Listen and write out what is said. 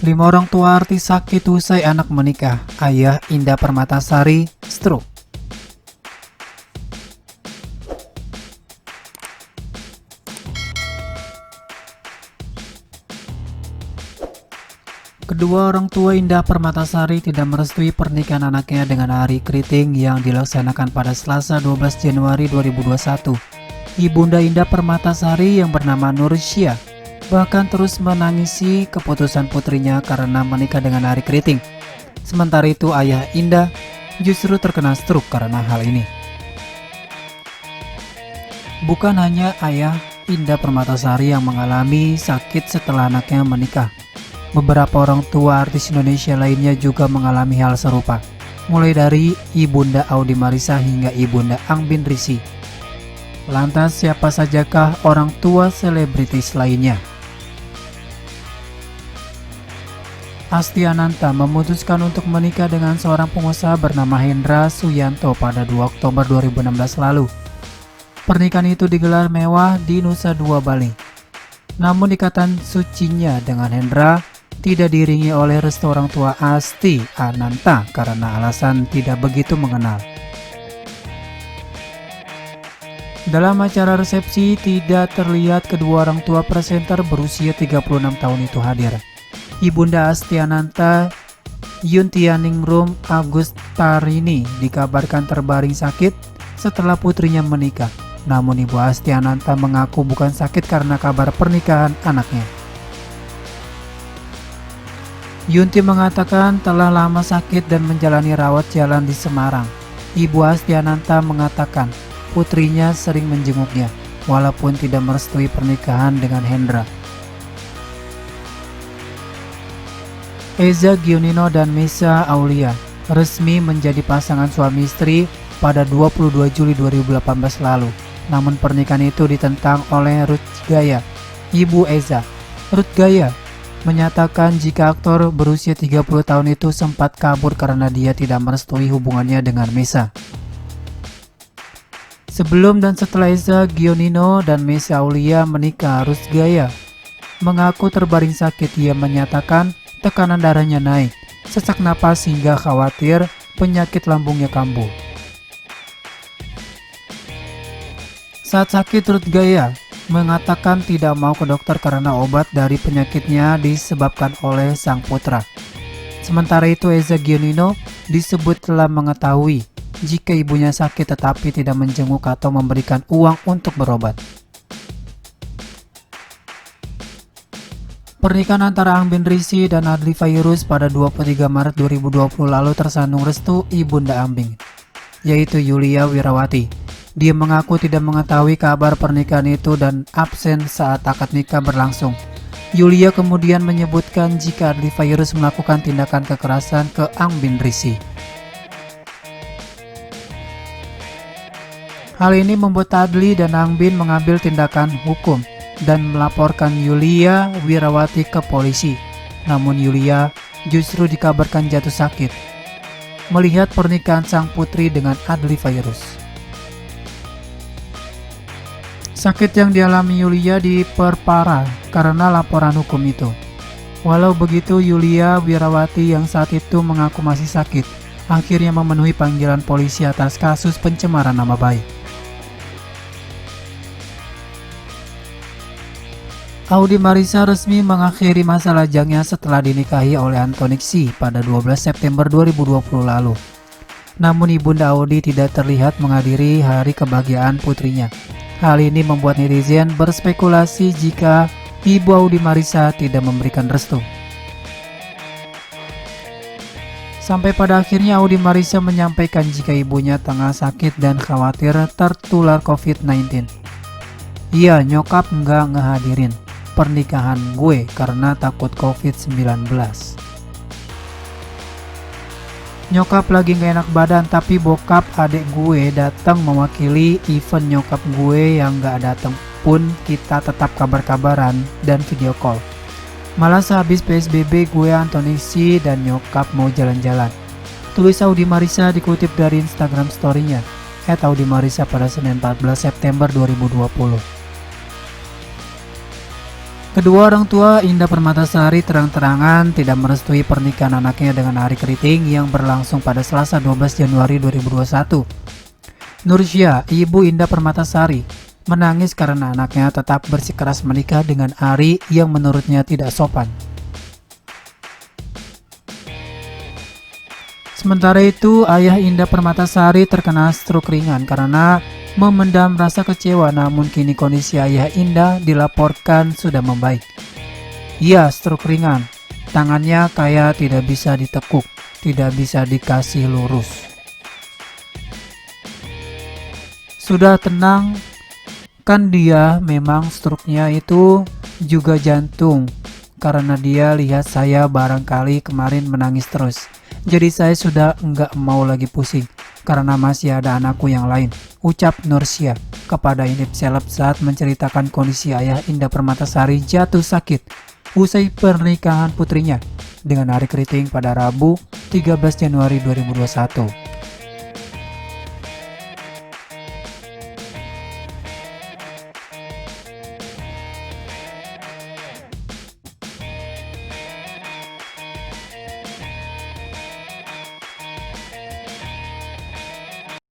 5 orang tua artis sakit usai anak menikah. Ayah Indah Permatasari stroke. Kedua orang tua Indah Permatasari tidak merestui pernikahan anaknya dengan Ari Kriting yang dilaksanakan pada Selasa 12 Januari 2021. Ibunda Indah Permatasari yang bernama Nursia bahkan terus menangisi keputusan putrinya karena menikah dengan Ari Kriting. Sementara itu ayah Indah justru terkena stroke karena hal ini. Bukan hanya ayah Indah Permatasari yang mengalami sakit setelah anaknya menikah. Beberapa orang tua artis Indonesia lainnya juga mengalami hal serupa, mulai dari Ibunda Audi Marissa hingga Ibunda Angbin Risi. Lantas siapa sajakah orang tua selebritis lainnya? Asti Ananta memutuskan untuk menikah dengan seorang pengusaha bernama Hendra Suyanto pada 2 Oktober 2016 lalu. Pernikahan itu digelar mewah di Nusa Dua Bali. Namun ikatan sucinya dengan Hendra tidak diiringi oleh restu orang tua Asti Ananta karena alasan tidak begitu mengenal. Dalam acara resepsi tidak terlihat kedua orang tua presenter berusia 36 tahun itu hadir. Ibunda Asti Ananta, Yuntianingrum Agustarini, dikabarkan terbaring sakit setelah putrinya menikah. Namun Ibu Asti Ananta mengaku bukan sakit karena kabar pernikahan anaknya. Yunti mengatakan telah lama sakit dan menjalani rawat jalan di Semarang. Ibu Asti Ananta mengatakan putrinya sering menjenguknya walaupun tidak merestui pernikahan dengan Hendra. Eza Gionino dan Mesa Aulia resmi menjadi pasangan suami istri pada 22 Juli 2018 lalu. Namun pernikahan itu ditentang oleh Ruth Gaya, ibu Eza. Ruth Gaya menyatakan jika aktor berusia 30 tahun itu sempat kabur karena dia tidak merestui hubungannya dengan Mesa. Sebelum dan setelah Eza Gionino dan Mesa Aulia menikah, Ruth Gaya mengaku terbaring sakit. Ia menyatakan tekanan darahnya naik, sesak napas hingga khawatir penyakit lambungnya kambuh. Saat sakit, Ruth Gaya mengatakan tidak mau ke dokter karena obat dari penyakitnya disebabkan oleh sang putra. Sementara itu Eza Gionino disebut telah mengetahui jika ibunya sakit tetapi tidak menjenguk atau memberikan uang untuk berobat. Pernikahan antara Angbin Risi dan Adly Fairuz pada 23 Maret 2020 lalu tersandung restu Ibunda Angbin, yaitu Yulia Wirawati. Dia mengaku tidak mengetahui kabar pernikahan itu dan absen saat akad nikah berlangsung. Yulia kemudian menyebutkan jika Adly Fairuz melakukan tindakan kekerasan ke Angbin Risi. Hal ini membuat Adly dan Angbin mengambil tindakan hukum dan melaporkan Yulia Wirawati ke polisi. Namun Yulia justru dikabarkan jatuh sakit melihat pernikahan sang putri dengan Adly Fairuz. Sakit yang dialami Yulia diperparah karena laporan hukum itu. Walau begitu, Yulia Wirawati yang saat itu mengaku masih sakit akhirnya memenuhi panggilan polisi atas kasus pencemaran nama baik. Audi Marissa resmi mengakhiri masa lajangnya setelah dinikahi oleh Anthony Xi pada 12 September 2020 lalu. Namun Ibunda Audi tidak terlihat menghadiri hari kebahagiaan putrinya. Hal ini membuat netizen berspekulasi jika Ibu Audi Marissa tidak memberikan restu. Sampai pada akhirnya Audi Marissa menyampaikan jika ibunya tengah sakit dan khawatir tertular COVID-19. Iya, nyokap nggak ngehadirin pernikahan gue karena takut COVID-19. Nyokap lagi gak enak badan tapi bokap adik gue datang mewakili event nyokap gue yang gak datang pun kita tetap kabar-kabaran dan video call. Malah sehabis PSBB gue, Anthony Xi dan nyokap mau jalan-jalan. Tulis Audi Marissa dikutip dari Instagram story-nya @audimarissa pada Senin 14 September 2020. Kedua orang tua Indah Permatasari terang-terangan tidak merestui pernikahan anaknya dengan Ari Kriting yang berlangsung pada Selasa 12 Januari 2021. Nursia, ibu Indah Permatasari, menangis karena anaknya tetap bersikeras menikah dengan Ari yang menurutnya tidak sopan. Sementara itu, ayah Indah Permatasari terkena stroke ringan karena memendam rasa kecewa, namun kini kondisi ayah Indah dilaporkan sudah membaik. Ia stroke ringan, tangannya kayak tidak bisa ditekuk, tidak bisa dikasih lurus. Sudah tenang, kan dia memang stroke-nya itu juga jantung, karena dia lihat saya barangkali kemarin menangis terus. Jadi saya sudah enggak mau lagi pusing, karena masih ada anakku yang lain, ucap Nursia kepada Indep Seleb saat menceritakan kondisi ayah Indah Permatasari jatuh sakit usai pernikahan putrinya dengan Ari Kriting pada Rabu 13 Januari 2021.